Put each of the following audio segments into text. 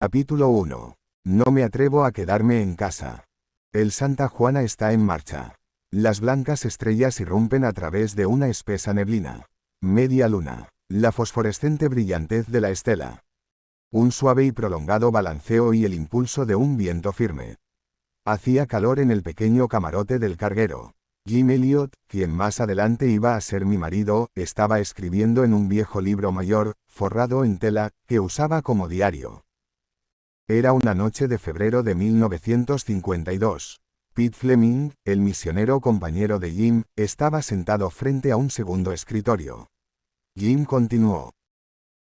Capítulo 1. No me atrevo a quedarme en casa. El Santa Juana está en marcha. Las blancas estrellas irrumpen a través de una espesa neblina. Media luna. La fosforescente brillantez de la estela. Un suave y prolongado balanceo y el impulso de un viento firme. Hacía calor en el pequeño camarote del carguero. Jim Elliot, quien más adelante iba a ser mi marido, estaba escribiendo en un viejo libro mayor, forrado en tela, que usaba como diario. Era una noche de febrero de 1952. Pete Fleming, el misionero compañero de Jim, estaba sentado frente a un segundo escritorio. Jim continuó.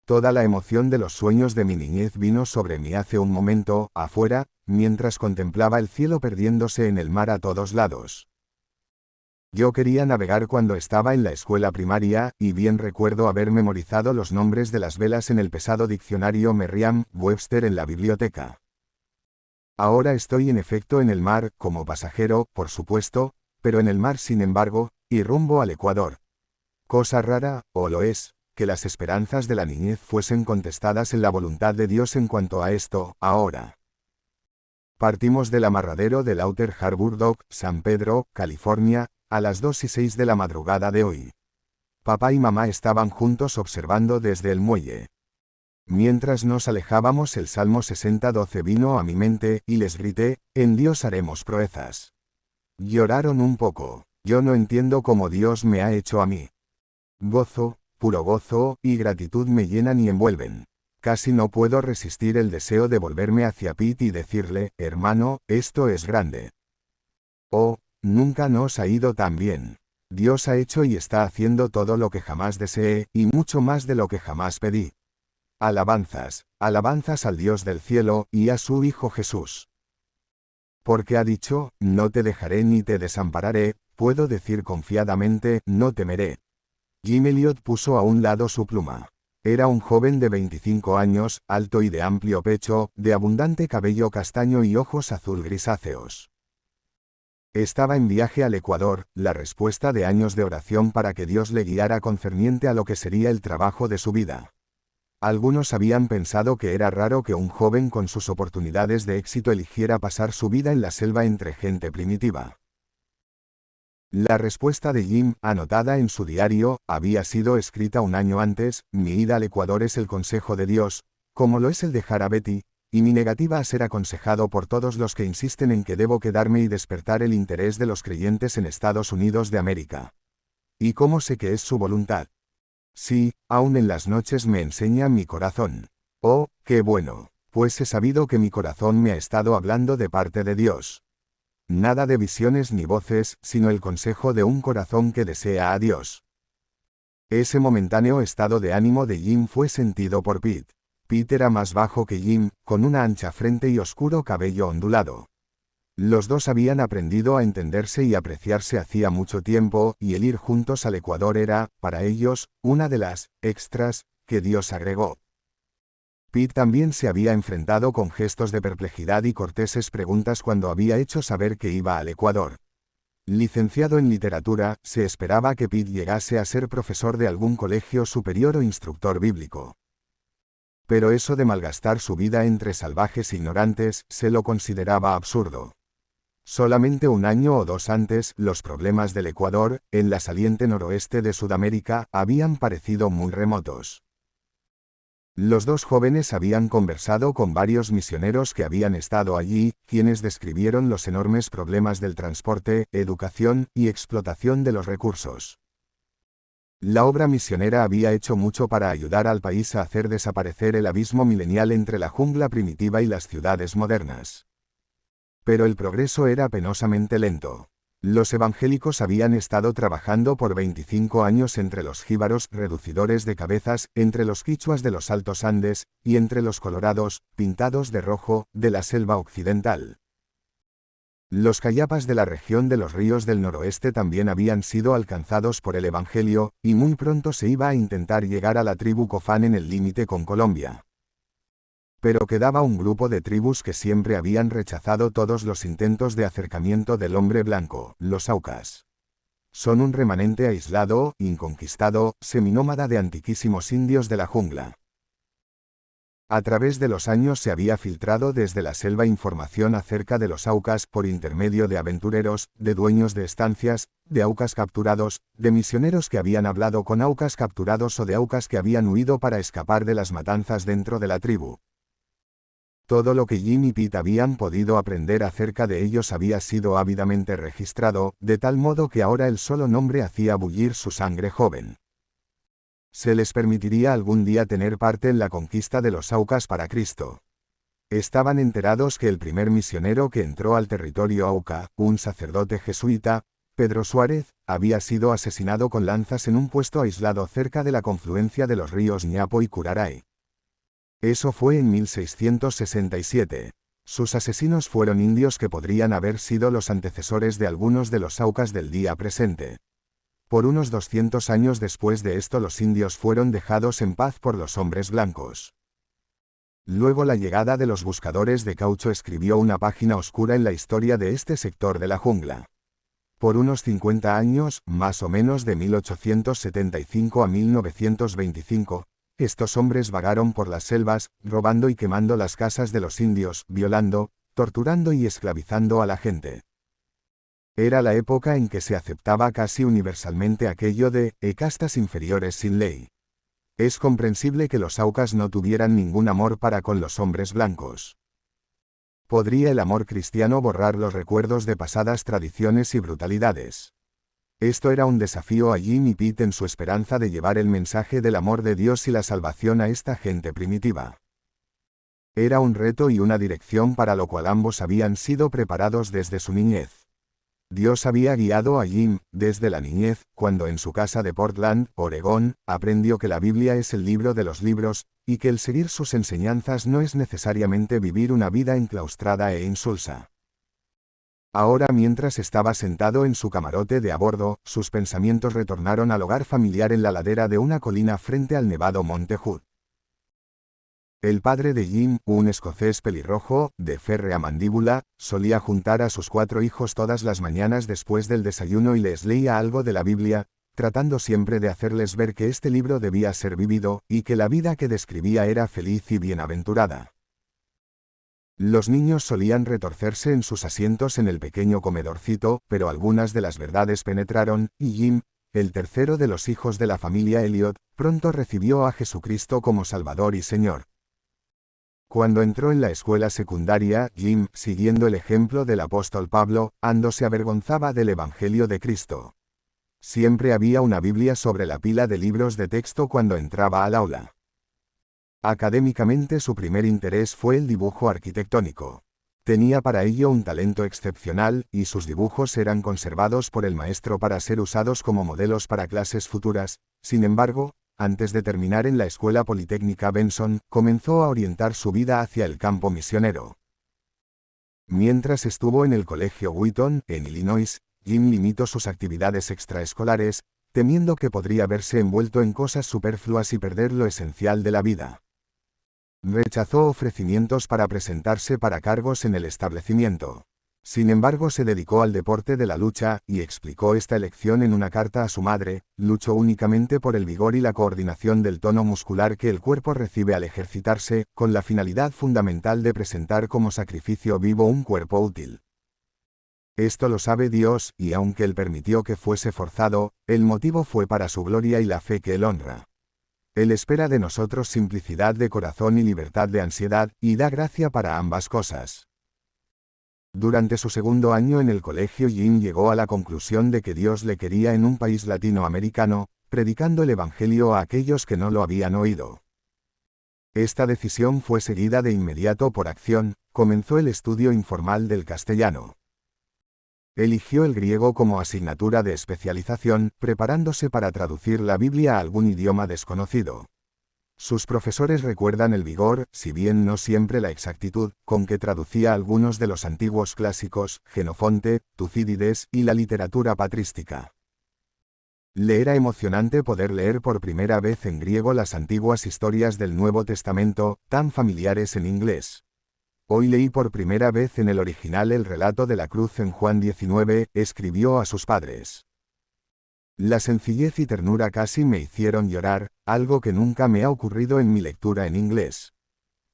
Toda la emoción de los sueños de mi niñez vino sobre mí hace un momento, afuera, mientras contemplaba el cielo perdiéndose en el mar a todos lados. Yo quería navegar cuando estaba en la escuela primaria, y bien recuerdo haber memorizado los nombres de las velas en el pesado diccionario Merriam-Webster en la biblioteca. Ahora estoy en efecto en el mar, como pasajero, por supuesto, pero en el mar sin embargo, y rumbo al Ecuador. Cosa rara, o lo es, que las esperanzas de la niñez fuesen contestadas en la voluntad de Dios en cuanto a esto, ahora. Partimos del amarradero del Outer Harbor Dock, San Pedro, California, a las 2:06 de la madrugada de hoy. Papá y mamá estaban juntos observando desde el muelle. Mientras nos alejábamos, el Salmo 60:12 vino a mi mente, y les grité, en Dios haremos proezas. Lloraron un poco. Yo no entiendo cómo Dios me ha hecho a mí. Gozo, puro gozo, y gratitud me llenan y envuelven. Casi no puedo resistir el deseo de volverme hacia Pete y decirle, hermano, esto es grande. Oh, nunca nos ha ido tan bien. Dios ha hecho y está haciendo todo lo que jamás deseé, y mucho más de lo que jamás pedí. Alabanzas, alabanzas al Dios del cielo, y a su Hijo Jesús. Porque ha dicho, no te dejaré ni te desampararé, puedo decir confiadamente, no temeré. Jim Elliot puso a un lado su pluma. Era un joven de 25 años, alto y de amplio pecho, de abundante cabello castaño y ojos azul grisáceos. Estaba en viaje al Ecuador, la respuesta de años de oración para que Dios le guiara concerniente a lo que sería el trabajo de su vida. Algunos habían pensado que era raro que un joven con sus oportunidades de éxito eligiera pasar su vida en la selva entre gente primitiva. La respuesta de Jim, anotada en su diario, había sido escrita un año antes: mi ida al Ecuador es el consejo de Dios, como lo es el dejar a Betty, y mi negativa a ser aconsejado por todos los que insisten en que debo quedarme y despertar el interés de los creyentes en Estados Unidos de América. ¿Y cómo sé que es su voluntad? Sí, aún en las noches me enseña mi corazón. Oh, qué bueno, pues he sabido que mi corazón me ha estado hablando de parte de Dios. Nada de visiones ni voces, sino el consejo de un corazón que desea a Dios. Ese momentáneo estado de ánimo de Jim fue sentido por Pete. Pete era más bajo que Jim, con una ancha frente y oscuro cabello ondulado. Los dos habían aprendido a entenderse y apreciarse hacía mucho tiempo, y el ir juntos al Ecuador era, para ellos, una de las extras que Dios agregó. Pete también se había enfrentado con gestos de perplejidad y corteses preguntas cuando había hecho saber que iba al Ecuador. Licenciado en literatura, se esperaba que Pete llegase a ser profesor de algún colegio superior o instructor bíblico. Pero eso de malgastar su vida entre salvajes ignorantes, se lo consideraba absurdo. Solamente un año o dos antes, los problemas del Ecuador, en la saliente noroeste de Sudamérica, habían parecido muy remotos. Los dos jóvenes habían conversado con varios misioneros que habían estado allí, quienes describieron los enormes problemas del transporte, educación y explotación de los recursos. La obra misionera había hecho mucho para ayudar al país a hacer desaparecer el abismo milenial entre la jungla primitiva y las ciudades modernas. Pero el progreso era penosamente lento. Los evangélicos habían estado trabajando por 25 años entre los jíbaros reducidores de cabezas, entre los quichuas de los Altos Andes, y entre los colorados, pintados de rojo, de la selva occidental. Los cayapas de la región de los ríos del noroeste también habían sido alcanzados por el evangelio, y muy pronto se iba a intentar llegar a la tribu Cofán en el límite con Colombia. Pero quedaba un grupo de tribus que siempre habían rechazado todos los intentos de acercamiento del hombre blanco, los Aucas. Son un remanente aislado, inconquistado, seminómada de antiquísimos indios de la jungla. A través de los años se había filtrado desde la selva información acerca de los Aucas por intermedio de aventureros, de dueños de estancias, de Aucas capturados, de misioneros que habían hablado con Aucas capturados o de Aucas que habían huido para escapar de las matanzas dentro de la tribu. Todo lo que Jim y Pete habían podido aprender acerca de ellos había sido ávidamente registrado, de tal modo que ahora el solo nombre hacía bullir su sangre joven. Se les permitiría algún día tener parte en la conquista de los Aucas para Cristo. Estaban enterados que el primer misionero que entró al territorio Auca, un sacerdote jesuita, Pedro Suárez, había sido asesinado con lanzas en un puesto aislado cerca de la confluencia de los ríos Ñapo y Curaray. Eso fue en 1667. Sus asesinos fueron indios que podrían haber sido los antecesores de algunos de los Aucas del día presente. Por unos 200 años después de esto los indios fueron dejados en paz por los hombres blancos. Luego la llegada de los buscadores de caucho escribió una página oscura en la historia de este sector de la jungla. Por unos 50 años, más o menos de 1875 a 1925, estos hombres vagaron por las selvas, robando y quemando las casas de los indios, violando, torturando y esclavizando a la gente. Era la época en que se aceptaba casi universalmente aquello de castas inferiores sin ley. Es comprensible que los Aucas no tuvieran ningún amor para con los hombres blancos. ¿Podría el amor cristiano borrar los recuerdos de pasadas tradiciones y brutalidades? Esto era un desafío a Jim y Pete en su esperanza de llevar el mensaje del amor de Dios y la salvación a esta gente primitiva. Era un reto y una dirección para lo cual ambos habían sido preparados desde su niñez. Dios había guiado a Jim, desde la niñez, cuando en su casa de Portland, Oregón, aprendió que la Biblia es el libro de los libros, y que el seguir sus enseñanzas no es necesariamente vivir una vida enclaustrada e insulsa. Ahora mientras estaba sentado en su camarote de a bordo, sus pensamientos retornaron al hogar familiar en la ladera de una colina frente al nevado Monte Hood. El padre de Jim, un escocés pelirrojo, de férrea mandíbula, solía juntar a sus 4 hijos todas las mañanas después del desayuno y les leía algo de la Biblia, tratando siempre de hacerles ver que este libro debía ser vivido, y que la vida que describía era feliz y bienaventurada. Los niños solían retorcerse en sus asientos en el pequeño comedorcito, pero algunas de las verdades penetraron, y Jim, el tercero de los hijos de la familia Elliot, pronto recibió a Jesucristo como Salvador y Señor. Cuando entró en la escuela secundaria, Jim, siguiendo el ejemplo del apóstol Pablo, se avergonzaba del Evangelio de Cristo. Siempre había una Biblia sobre la pila de libros de texto cuando entraba al aula. Académicamente su primer interés fue el dibujo arquitectónico. Tenía para ello un talento excepcional, y sus dibujos eran conservados por el maestro para ser usados como modelos para clases futuras. Sin embargo, antes de terminar en la Escuela Politécnica Benson, comenzó a orientar su vida hacia el campo misionero. Mientras estuvo en el Colegio Wheaton, en Illinois, Jim limitó sus actividades extraescolares, temiendo que podría verse envuelto en cosas superfluas y perder lo esencial de la vida. Rechazó ofrecimientos para presentarse para cargos en el establecimiento. Sin embargo, se dedicó al deporte de la lucha, y explicó esta elección en una carta a su madre: luchó únicamente por el vigor y la coordinación del tono muscular que el cuerpo recibe al ejercitarse, con la finalidad fundamental de presentar como sacrificio vivo un cuerpo útil. Esto lo sabe Dios, y aunque Él permitió que fuese forzado, el motivo fue para su gloria y la fe que Él honra. Él espera de nosotros simplicidad de corazón y libertad de ansiedad, y da gracia para ambas cosas. Durante su segundo año en el colegio, Jim llegó a la conclusión de que Dios le quería en un país latinoamericano, predicando el Evangelio a aquellos que no lo habían oído. Esta decisión fue seguida de inmediato por acción. Comenzó el estudio informal del castellano. Eligió el griego como asignatura de especialización, preparándose para traducir la Biblia a algún idioma desconocido. Sus profesores recuerdan el vigor, si bien no siempre la exactitud, con que traducía algunos de los antiguos clásicos, Jenofonte, Tucídides, y la literatura patrística. Le era emocionante poder leer por primera vez en griego las antiguas historias del Nuevo Testamento, tan familiares en inglés. Hoy leí por primera vez en el original el relato de la cruz en Juan 19, escribió a sus padres. La sencillez y ternura casi me hicieron llorar, algo que nunca me ha ocurrido en mi lectura en inglés.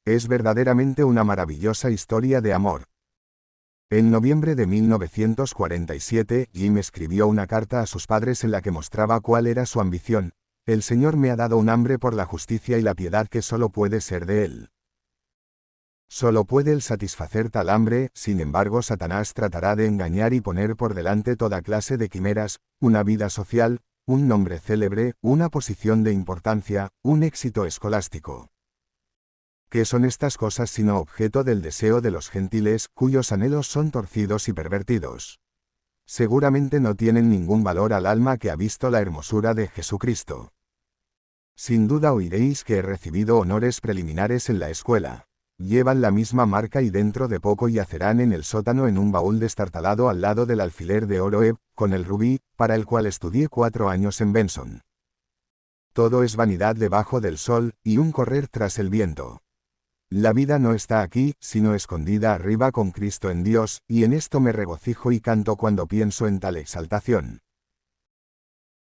Es verdaderamente una maravillosa historia de amor. En noviembre de 1947, Jim escribió una carta a sus padres en la que mostraba cuál era su ambición. El Señor me ha dado un hambre por la justicia y la piedad que solo puede ser de Él. Solo puede Él satisfacer tal hambre, sin embargo Satanás tratará de engañar y poner por delante toda clase de quimeras, una vida social, un nombre célebre, una posición de importancia, un éxito escolástico. ¿Qué son estas cosas sino objeto del deseo de los gentiles, cuyos anhelos son torcidos y pervertidos? Seguramente no tienen ningún valor al alma que ha visto la hermosura de Jesucristo. Sin duda oiréis que he recibido honores preliminares en la escuela. Llevan la misma marca y dentro de poco yacerán en el sótano en un baúl destartalado al lado del alfiler de oro con el rubí, para el cual estudié 4 años en Benson. Todo es vanidad debajo del sol, y un correr tras el viento. La vida no está aquí, sino escondida arriba con Cristo en Dios, y en esto me regocijo y canto cuando pienso en tal exaltación.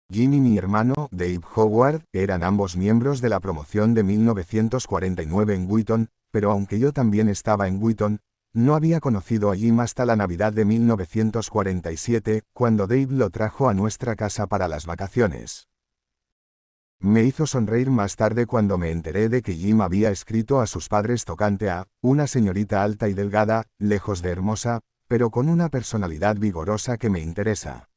Jim y mi hermano, Dave Howard, eran ambos miembros de la promoción de 1949 en Wheaton, pero aunque yo también estaba en Wheaton, no había conocido a Jim hasta la Navidad de 1947, cuando Dave lo trajo a nuestra casa para las vacaciones. Me hizo sonreír más tarde cuando me enteré de que Jim había escrito a sus padres tocante a una señorita alta y delgada, lejos de hermosa, pero con una personalidad vigorosa que me interesa.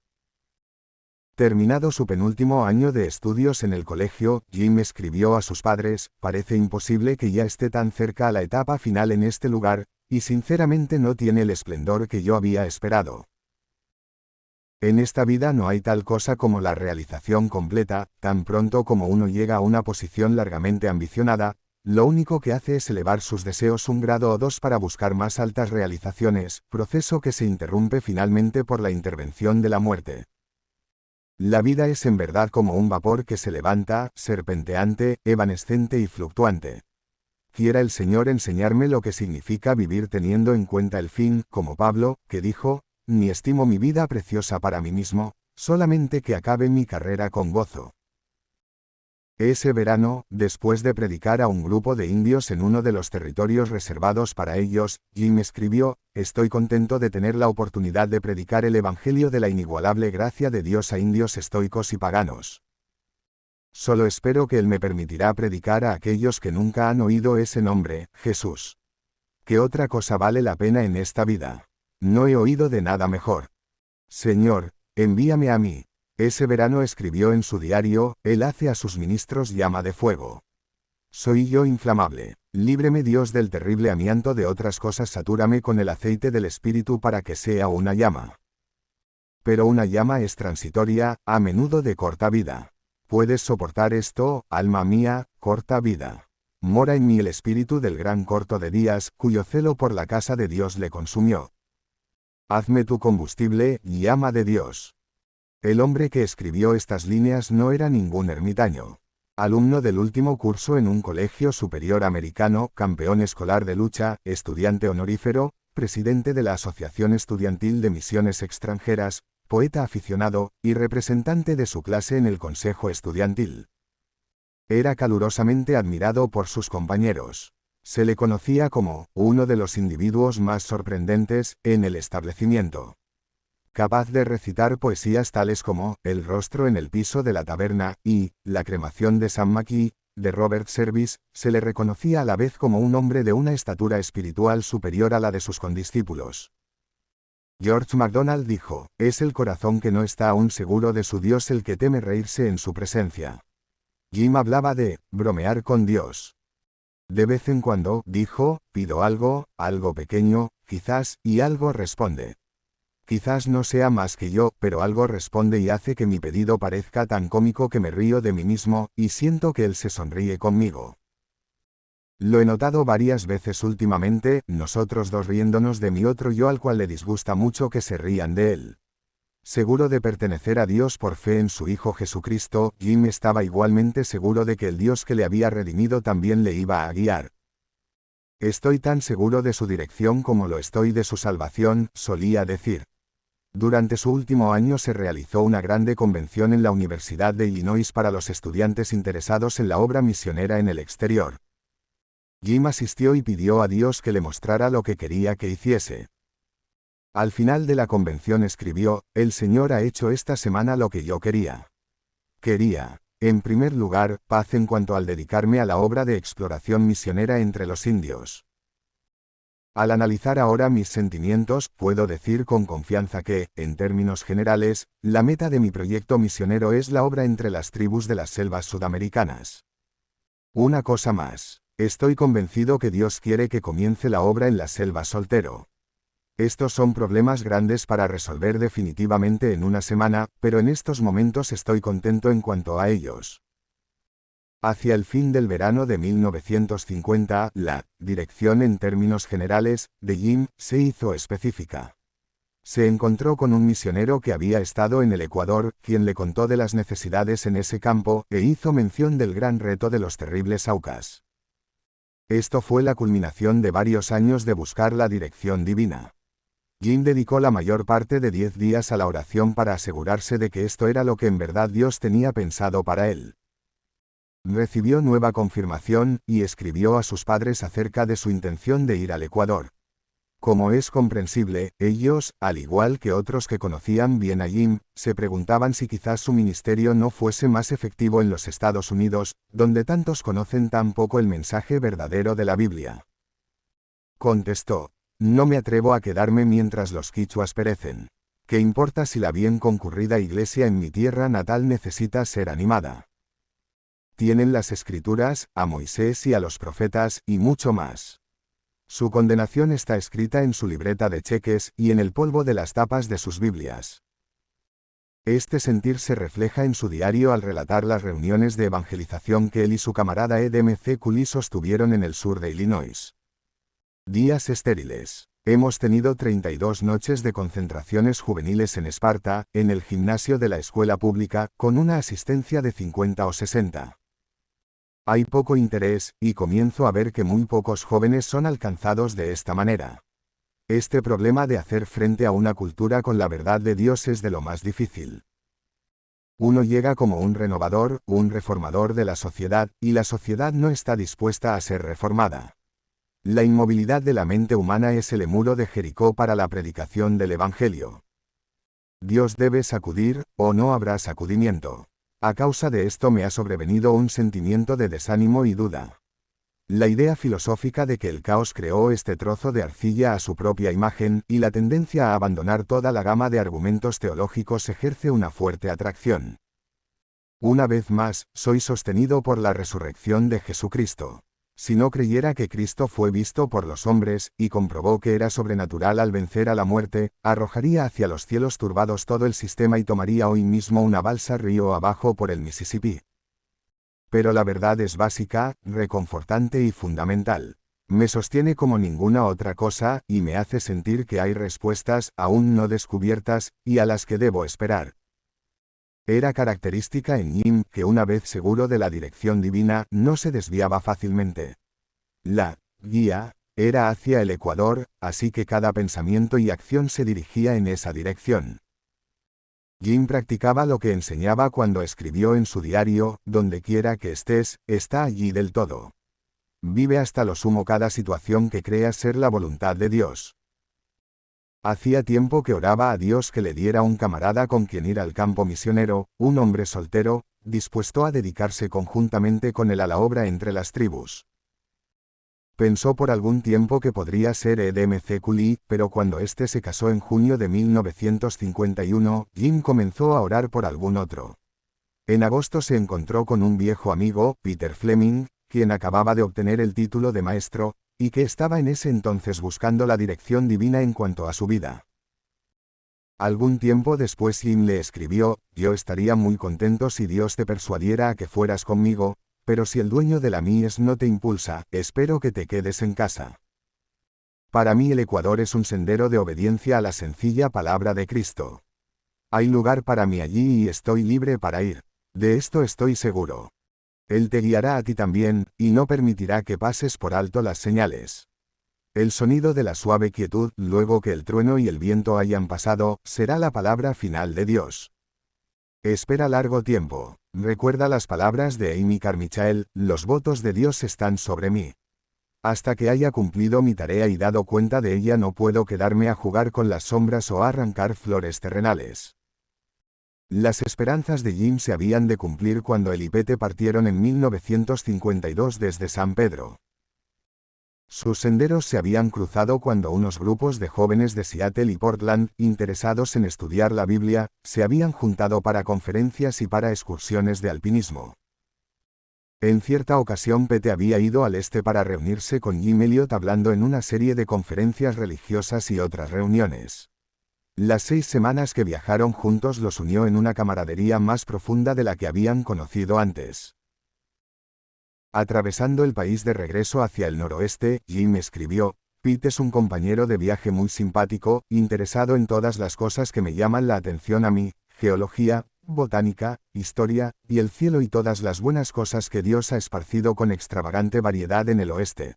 Terminado su penúltimo año de estudios en el colegio, Jim escribió a sus padres: parece imposible que ya esté tan cerca a la etapa final en este lugar, y sinceramente no tiene el esplendor que yo había esperado. En esta vida no hay tal cosa como la realización completa. Tan pronto como uno llega a una posición largamente ambicionada, lo único que hace es elevar sus deseos un grado o dos para buscar más altas realizaciones, proceso que se interrumpe finalmente por la intervención de la muerte. La vida es en verdad como un vapor que se levanta, serpenteante, evanescente y fluctuante. Quiera el Señor enseñarme lo que significa vivir teniendo en cuenta el fin, como Pablo, que dijo: ni estimo mi vida preciosa para mí mismo, solamente que acabe mi carrera con gozo. Ese verano, después de predicar a un grupo de indios en uno de los territorios reservados para ellos, Jim escribió: estoy contento de tener la oportunidad de predicar el Evangelio de la inigualable gracia de Dios a indios estoicos y paganos. Solo espero que Él me permitirá predicar a aquellos que nunca han oído ese nombre, Jesús. ¿Qué otra cosa vale la pena en esta vida? No he oído de nada mejor. Señor, envíame a mí. Ese verano escribió en su diario: Él hace a sus ministros llama de fuego. Soy yo inflamable. Líbreme Dios del terrible amianto de otras cosas, satúrame con el aceite del Espíritu para que sea una llama. Pero una llama es transitoria, a menudo de corta vida. ¿Puedes soportar esto, alma mía, corta vida? Mora en mí el espíritu del gran corto de días, cuyo celo por la casa de Dios le consumió. Hazme tu combustible, llama de Dios. El hombre que escribió estas líneas no era ningún ermitaño. Alumno del último curso en un colegio superior americano, campeón escolar de lucha, estudiante honorífero, presidente de la Asociación Estudiantil de Misiones Extranjeras, poeta aficionado, y representante de su clase en el consejo estudiantil. Era calurosamente admirado por sus compañeros. Se le conocía como uno de los individuos más sorprendentes en el establecimiento. Capaz de recitar poesías tales como El rostro en el piso de la taberna y La cremación de Sam McKee, de Robert Service, se le reconocía a la vez como un hombre de una estatura espiritual superior a la de sus condiscípulos. George MacDonald dijo: es el corazón que no está aún seguro de su Dios el que teme reírse en su presencia. Jim hablaba de bromear con Dios. De vez en cuando, dijo, pido algo pequeño, quizás, y algo responde. Quizás no sea más que yo, pero algo responde y hace que mi pedido parezca tan cómico que me río de mí mismo, y siento que él se sonríe conmigo. Lo he notado varias veces últimamente, nosotros dos riéndonos de mi otro yo al cual le disgusta mucho que se rían de él. Seguro de pertenecer a Dios por fe en su Hijo Jesucristo, Jim estaba igualmente seguro de que el Dios que le había redimido también le iba a guiar. Estoy tan seguro de su dirección como lo estoy de su salvación, solía decir. Durante su último año se realizó una grande convención en la Universidad de Illinois para los estudiantes interesados en la obra misionera en el exterior. Jim asistió y pidió a Dios que le mostrara lo que quería que hiciese. Al final de la convención escribió, el Señor ha hecho esta semana lo que yo quería. Quería, en primer lugar, paz en cuanto al dedicarme a la obra de exploración misionera entre los indios. Al analizar ahora mis sentimientos, puedo decir con confianza que, en términos generales, la meta de mi proyecto misionero es la obra entre las tribus de las selvas sudamericanas. Una cosa más. Estoy convencido que Dios quiere que comience la obra en la selva soltero. Estos son problemas grandes para resolver definitivamente en una semana, pero en estos momentos estoy contento en cuanto a ellos. Hacia el fin del verano de 1950, la dirección en términos generales de Jim se hizo específica. Se encontró con un misionero que había estado en el Ecuador, quien le contó de las necesidades en ese campo, e hizo mención del gran reto de los terribles Aucas. Esto fue la culminación de varios años de buscar la dirección divina. Jim dedicó la mayor parte de 10 días a la oración para asegurarse de que esto era lo que en verdad Dios tenía pensado para él. Recibió nueva confirmación, y escribió a sus padres acerca de su intención de ir al Ecuador. Como es comprensible, ellos, al igual que otros que conocían bien a Jim, se preguntaban si quizás su ministerio no fuese más efectivo en los Estados Unidos, donde tantos conocen tan poco el mensaje verdadero de la Biblia. Contestó, no me atrevo a quedarme mientras los quichuas perecen. ¿Qué importa si la bien concurrida iglesia en mi tierra natal necesita ser animada? Tienen las Escrituras, a Moisés y a los profetas, y mucho más. Su condenación está escrita en su libreta de cheques y en el polvo de las tapas de sus Biblias. Este sentir se refleja en su diario al relatar las reuniones de evangelización que él y su camarada Ed McCully sostuvieron en el sur de Illinois. Días estériles. Hemos tenido 32 noches de concentraciones juveniles en Esparta, en el gimnasio de la escuela pública, con una asistencia de 50 o 60. Hay poco interés, y comienzo a ver que muy pocos jóvenes son alcanzados de esta manera. Este problema de hacer frente a una cultura con la verdad de Dios es de lo más difícil. Uno llega como un renovador, un reformador de la sociedad, y la sociedad no está dispuesta a ser reformada. La inmovilidad de la mente humana es el muro de Jericó para la predicación del Evangelio. Dios debe sacudir, o no habrá sacudimiento. A causa de esto me ha sobrevenido un sentimiento de desánimo y duda. La idea filosófica de que el caos creó este trozo de arcilla a su propia imagen, y la tendencia a abandonar toda la gama de argumentos teológicos ejerce una fuerte atracción. Una vez más, soy sostenido por la resurrección de Jesucristo. Si no creyera que Cristo fue visto por los hombres, y comprobó que era sobrenatural al vencer a la muerte, arrojaría hacia los cielos turbados todo el sistema y tomaría hoy mismo una balsa río abajo por el Mississippi. Pero la verdad es básica, reconfortante y fundamental. Me sostiene como ninguna otra cosa, y me hace sentir que hay respuestas, aún no descubiertas, y a las que debo esperar. Era característica en Jim que una vez seguro de la dirección divina, no se desviaba fácilmente. La guía era hacia el Ecuador, así que cada pensamiento y acción se dirigía en esa dirección. Jim practicaba lo que enseñaba cuando escribió en su diario, donde quiera que estés, está allí del todo. Vive hasta lo sumo cada situación que creas ser la voluntad de Dios. Hacía tiempo que oraba a Dios que le diera un camarada con quien ir al campo misionero, un hombre soltero, dispuesto a dedicarse conjuntamente con él a la obra entre las tribus. Pensó por algún tiempo que podría ser Ed McCully, pero cuando éste se casó en junio de 1951, Jim comenzó a orar por algún otro. En agosto se encontró con un viejo amigo, Peter Fleming, quien acababa de obtener el título de maestro, y que estaba en ese entonces buscando la dirección divina en cuanto a su vida. Algún tiempo después Jim le escribió, yo estaría muy contento si Dios te persuadiera a que fueras conmigo, pero si el dueño de la mies no te impulsa, espero que te quedes en casa. Para mí el Ecuador es un sendero de obediencia a la sencilla palabra de Cristo. Hay lugar para mí allí y estoy libre para ir. De esto estoy seguro. Él te guiará a ti también, y no permitirá que pases por alto las señales. El sonido de la suave quietud, luego que el trueno y el viento hayan pasado, será la palabra final de Dios. Espera largo tiempo. Recuerda las palabras de Amy Carmichael, los votos de Dios están sobre mí. Hasta que haya cumplido mi tarea y dado cuenta de ella no puedo quedarme a jugar con las sombras o a arrancar flores terrenales. Las esperanzas de Jim se habían de cumplir cuando él y Pete partieron en 1952 desde San Pedro. Sus senderos se habían cruzado cuando unos grupos de jóvenes de Seattle y Portland, interesados en estudiar la Biblia, se habían juntado para conferencias y para excursiones de alpinismo. En cierta ocasión Pete había ido al este para reunirse con Jim Elliot hablando en una serie de conferencias religiosas y otras reuniones. Las 6 semanas que viajaron juntos los unió en una camaradería más profunda de la que habían conocido antes. Atravesando el país de regreso hacia el noroeste, Jim escribió: Pete es un compañero de viaje muy simpático, interesado en todas las cosas que me llaman la atención a mí, geología, botánica, historia, y el cielo y todas las buenas cosas que Dios ha esparcido con extravagante variedad en el oeste.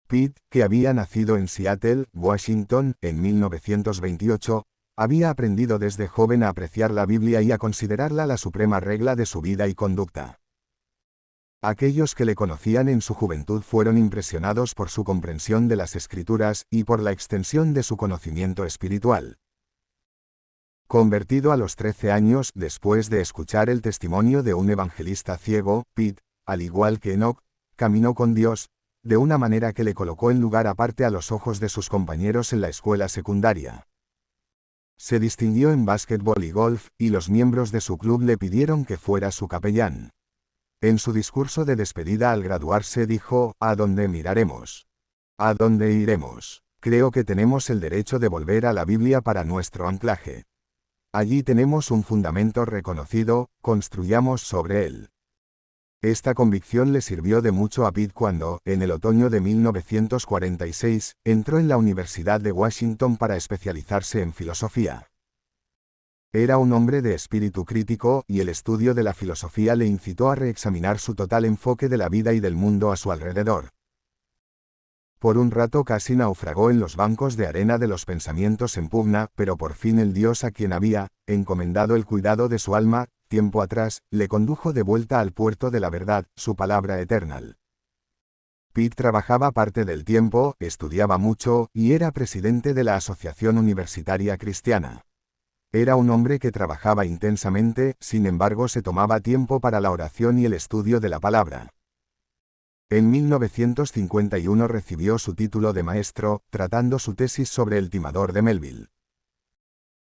Pete, que había nacido en Seattle, Washington, en 1928, había aprendido desde joven a apreciar la Biblia y a considerarla la suprema regla de su vida y conducta. Aquellos que le conocían en su juventud fueron impresionados por su comprensión de las Escrituras y por la extensión de su conocimiento espiritual. Convertido a los 13 años, después de escuchar el testimonio de un evangelista ciego, Pete, al igual que Enoch, caminó con Dios, de una manera que le colocó en lugar aparte a los ojos de sus compañeros en la escuela secundaria. Se distinguió en básquetbol y golf, y los miembros de su club le pidieron que fuera su capellán. En su discurso de despedida al graduarse dijo: ¿A dónde miraremos? ¿A dónde iremos? Creo que tenemos el derecho de volver a la Biblia para nuestro anclaje. Allí tenemos un fundamento reconocido, construyamos sobre él. Esta convicción le sirvió de mucho a Pete cuando, en el otoño de 1946, entró en la Universidad de Washington para especializarse en filosofía. Era un hombre de espíritu crítico, y el estudio de la filosofía le incitó a reexaminar su total enfoque de la vida y del mundo a su alrededor. Por un rato casi naufragó en los bancos de arena de los pensamientos en pugna, pero por fin el Dios a quien había encomendado el cuidado de su alma, tiempo atrás, le condujo de vuelta al puerto de la verdad, su palabra eterna. Pete trabajaba parte del tiempo, estudiaba mucho, y era presidente de la Asociación Universitaria Cristiana. Era un hombre que trabajaba intensamente, sin embargo se tomaba tiempo para la oración y el estudio de la palabra. En 1951 recibió su título de maestro, tratando su tesis sobre el timador de Melville.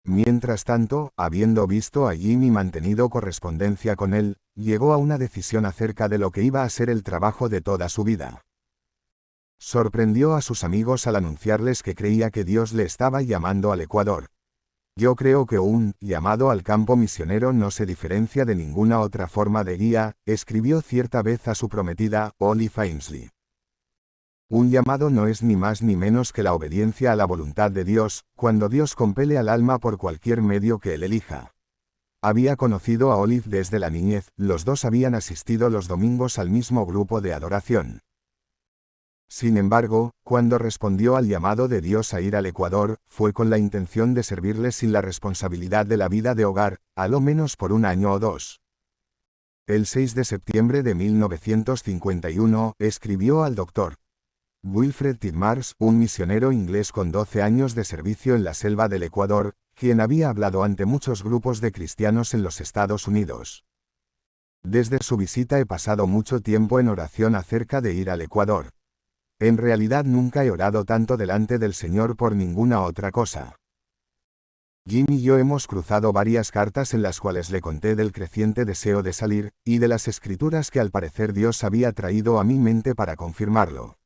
Mientras tanto, habiendo visto a Jim y mantenido correspondencia con él, llegó a una decisión acerca de lo que iba a ser el trabajo de toda su vida. Sorprendió a sus amigos al anunciarles que creía que Dios le estaba llamando al Ecuador. Yo creo que un llamado al campo misionero no se diferencia de ninguna otra forma de guía, escribió cierta vez a su prometida, Olive Ainsley. Un llamado no es ni más ni menos que la obediencia a la voluntad de Dios, cuando Dios compele al alma por cualquier medio que él elija. Había conocido a Olive desde la niñez, los dos habían asistido los domingos al mismo grupo de adoración. Sin embargo, cuando respondió al llamado de Dios a ir al Ecuador, fue con la intención de servirle sin la responsabilidad de la vida de hogar, a lo menos por un año o dos. El 6 de septiembre de 1951, escribió al Dr. Wilfred Titmars, un misionero inglés con 12 años de servicio en la selva del Ecuador, quien había hablado ante muchos grupos de cristianos en los Estados Unidos. Desde su visita he pasado mucho tiempo en oración acerca de ir al Ecuador. En realidad nunca he orado tanto delante del Señor por ninguna otra cosa. Jim y yo hemos cruzado varias cartas en las cuales le conté del creciente deseo de salir, y de las escrituras que al parecer Dios había traído a mi mente para confirmarlo.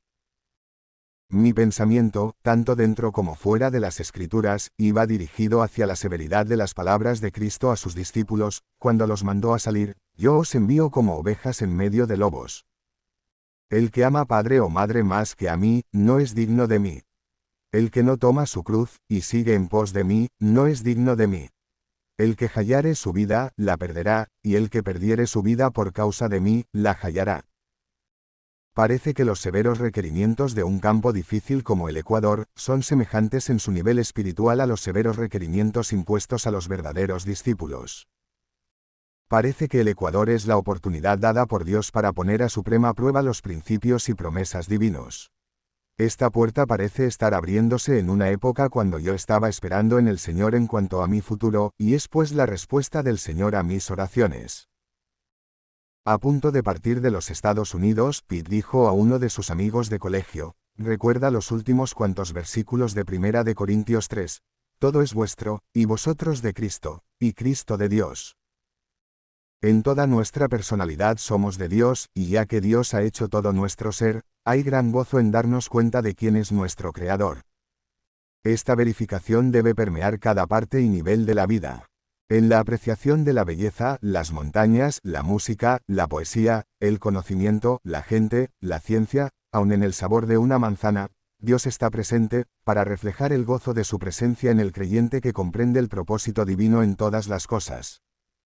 Mi pensamiento, tanto dentro como fuera de las Escrituras, iba dirigido hacia la severidad de las palabras de Cristo a sus discípulos, cuando los mandó a salir: yo os envío como ovejas en medio de lobos. El que ama padre o madre más que a mí, no es digno de mí. El que no toma su cruz, y sigue en pos de mí, no es digno de mí. El que hallare su vida, la perderá, y el que perdiere su vida por causa de mí, la hallará. Parece que los severos requerimientos de un campo difícil como el Ecuador, son semejantes en su nivel espiritual a los severos requerimientos impuestos a los verdaderos discípulos. Parece que el Ecuador es la oportunidad dada por Dios para poner a suprema prueba los principios y promesas divinos. Esta puerta parece estar abriéndose en una época cuando yo estaba esperando en el Señor en cuanto a mi futuro, y es pues la respuesta del Señor a mis oraciones. A punto de partir de los Estados Unidos, Pete dijo a uno de sus amigos de colegio, recuerda los últimos cuantos versículos de 1 de Corintios 3, todo es vuestro, y vosotros de Cristo, y Cristo de Dios. En toda nuestra personalidad somos de Dios, y ya que Dios ha hecho todo nuestro ser, hay gran gozo en darnos cuenta de quién es nuestro Creador. Esta verificación debe permear cada parte y nivel de la vida. En la apreciación de la belleza, las montañas, la música, la poesía, el conocimiento, la gente, la ciencia, aun en el sabor de una manzana, Dios está presente, para reflejar el gozo de su presencia en el creyente que comprende el propósito divino en todas las cosas.